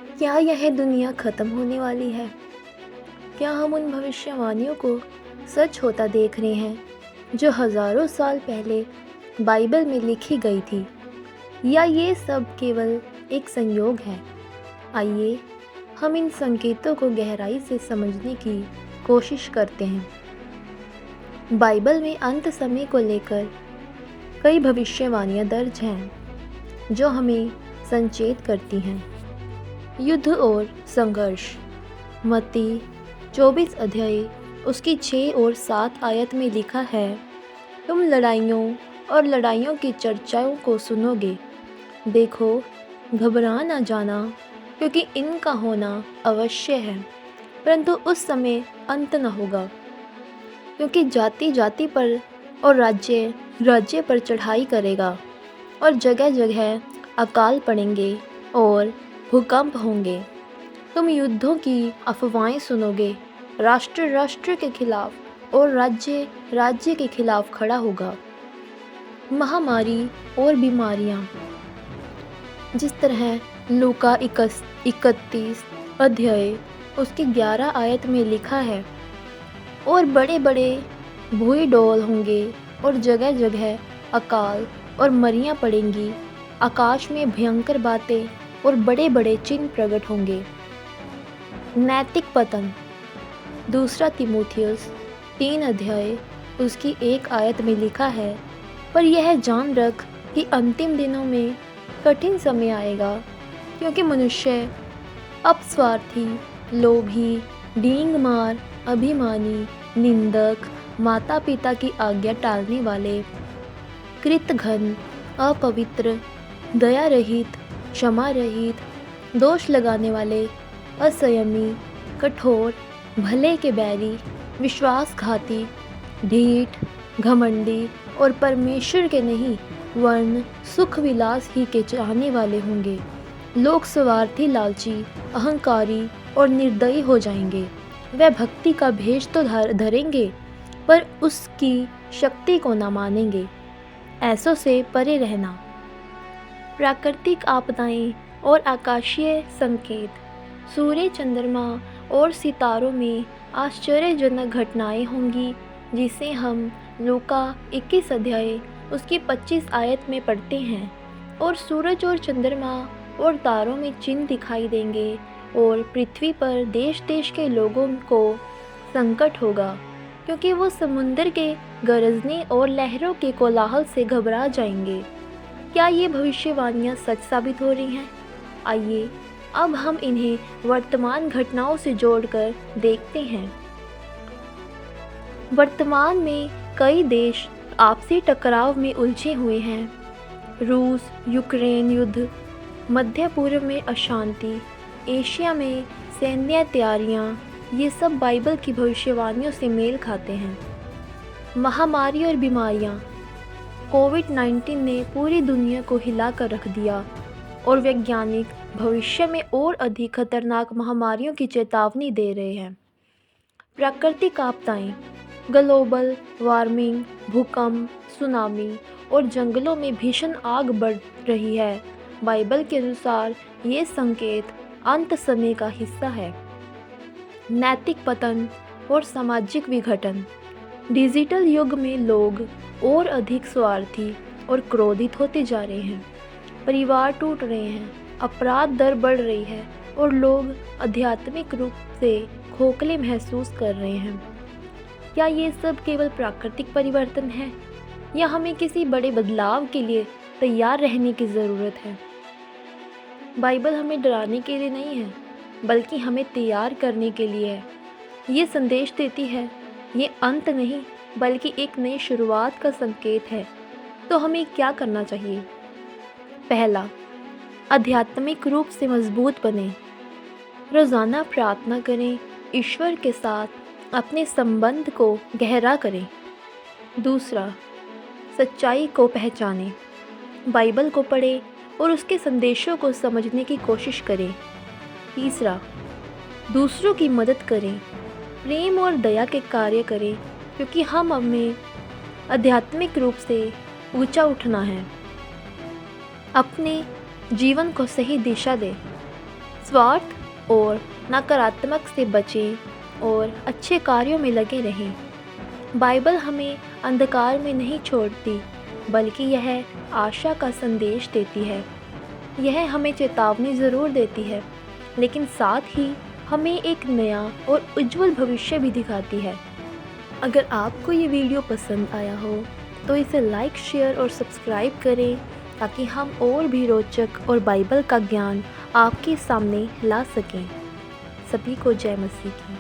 क्या यह दुनिया खत्म होने वाली है? क्या हम उन भविष्यवाणियों को सच होता देख रहे हैं जो हजारों साल पहले बाइबल में लिखी गई थी, या ये सब केवल एक संयोग है? आइए हम इन संकेतों को गहराई से समझने की कोशिश करते हैं। बाइबल में अंत समय को लेकर कई भविष्यवाणियां दर्ज हैं जो हमें संचेत करती हैं। युद्ध और संघर्ष। मत्ती 24 अध्याय उसकी 6 और 7 आयत में लिखा है, तुम लड़ाइयों और लड़ाइयों की चर्चाओं को सुनोगे। देखो, घबरा न जाना, क्योंकि इनका होना अवश्य है, परंतु उस समय अंत न होगा। क्योंकि जाति जाति पर और राज्य राज्य पर चढ़ाई करेगा, और जगह जगह अकाल पड़ेंगे और भूकंप होंगे। तुम युद्धों की अफवाहें सुनोगे। राष्ट्र राष्ट्र के खिलाफ और राज्य राज्य के खिलाफ खड़ा होगा। महामारी और बीमारियां। जिस तरह लूका 31 अध्याय उसकी 11 आयत में लिखा है, और बड़े बड़े भूई डोल होंगे और जगह जगह अकाल और मरियां पड़ेंगी। आकाश में भयंकर बातें और बड़े बड़े चिन्ह प्रकट होंगे। नैतिक पतन। दूसरा तीमुथियुस 3 अध्याय उसकी 1 आयत में लिखा है, पर यह जान रख कि अंतिम दिनों में कठिन समय आएगा, क्योंकि मनुष्य अपस्वार्थी, लोभी, डींग मार, अभिमानी, निंदक, माता पिता की आज्ञा टालने वाले, कृतघ्न, अपवित्र, दया रहित, क्षमा रहित, दोष लगाने वाले, असंयमी, कठोर, भले के बैरी, विश्वासघाती, ढीठ, घमंडी और परमेश्वर के नहीं वरन सुख विलास ही के चाहने वाले होंगे। लोग स्वार्थी, लालची, अहंकारी और निर्दयी हो जाएंगे। वे भक्ति का भेष तो धरेंगे, पर उसकी शक्ति को न मानेंगे। ऐसों से परे रहना। प्राकृतिक आपदाएं और आकाशीय संकेत। सूर्य, चंद्रमा और सितारों में आश्चर्यजनक घटनाएं होंगी, जिसे हम लूका 21 अध्याय उसकी 25 आयत में पढ़ते हैं। और सूरज और चंद्रमा और तारों में चिन्ह दिखाई देंगे, और पृथ्वी पर देश देश के लोगों को संकट होगा, क्योंकि वो समुद्र के गरजने और लहरों के कोलाहल से घबरा जाएंगे। क्या ये भविष्यवाणियाँ सच साबित हो रही हैं? आइए अब हम इन्हें वर्तमान घटनाओं से जोड़कर देखते हैं। वर्तमान में कई देश आपसी टकराव में उलझे हुए हैं। रूस यूक्रेन युद्ध, मध्य पूर्व में अशांति, एशिया में सैन्य तैयारियां, ये सब बाइबल की भविष्यवाणियों से मेल खाते हैं। महामारी और बीमारियां। कोविड-19 ने पूरी दुनिया को हिला कर रख दिया, और वैज्ञानिक भविष्य में और अधिक खतरनाक महामारियों की चेतावनी दे रहे हैं। प्राकृतिक आपदाएं, ग्लोबल वार्मिंग, भूकंप, सुनामी और जंगलों में भीषण आग बढ़ रही है। बाइबल के अनुसार ये संकेत अंत समय का हिस्सा है। नैतिक पतन और सामाजिक विघटन। डिजिटल युग में लोग और अधिक स्वार्थी और क्रोधित होते जा रहे हैं। परिवार टूट रहे हैं, अपराध दर बढ़ रही है, और लोग आध्यात्मिक रूप से खोखले महसूस कर रहे हैं। क्या ये सब केवल प्राकृतिक परिवर्तन है, या हमें किसी बड़े बदलाव के लिए तैयार रहने की ज़रूरत है? बाइबल हमें डराने के लिए नहीं है, बल्कि हमें तैयार करने के लिए है। ये संदेश देती है, ये अंत नहीं बल्कि एक नई शुरुआत का संकेत है। तो हमें क्या करना चाहिए? पहला, आध्यात्मिक रूप से मजबूत बने। रोज़ाना प्रार्थना करें, ईश्वर के साथ अपने संबंध को गहरा करें। दूसरा, सच्चाई को पहचानें। बाइबल को पढ़ें और उसके संदेशों को समझने की कोशिश करें। तीसरा, दूसरों की मदद करें, प्रेम और दया के कार्य करें, क्योंकि हम हमें आध्यात्मिक रूप से ऊंचा उठना है। अपने जीवन को सही दिशा दें। स्वार्थ और नकारात्मक से बचें और अच्छे कार्यों में लगे रहें। बाइबल हमें अंधकार में नहीं छोड़ती, बल्कि यह आशा का संदेश देती है। यह हमें चेतावनी ज़रूर देती है, लेकिन साथ ही हमें एक नया और उज्जवल भविष्य भी दिखाती है। अगर आपको ये वीडियो पसंद आया हो तो इसे लाइक, शेयर और सब्सक्राइब करें, ताकि हम और भी रोचक और बाइबल का ज्ञान आपके सामने ला सकें। सभी को जय मसीह की।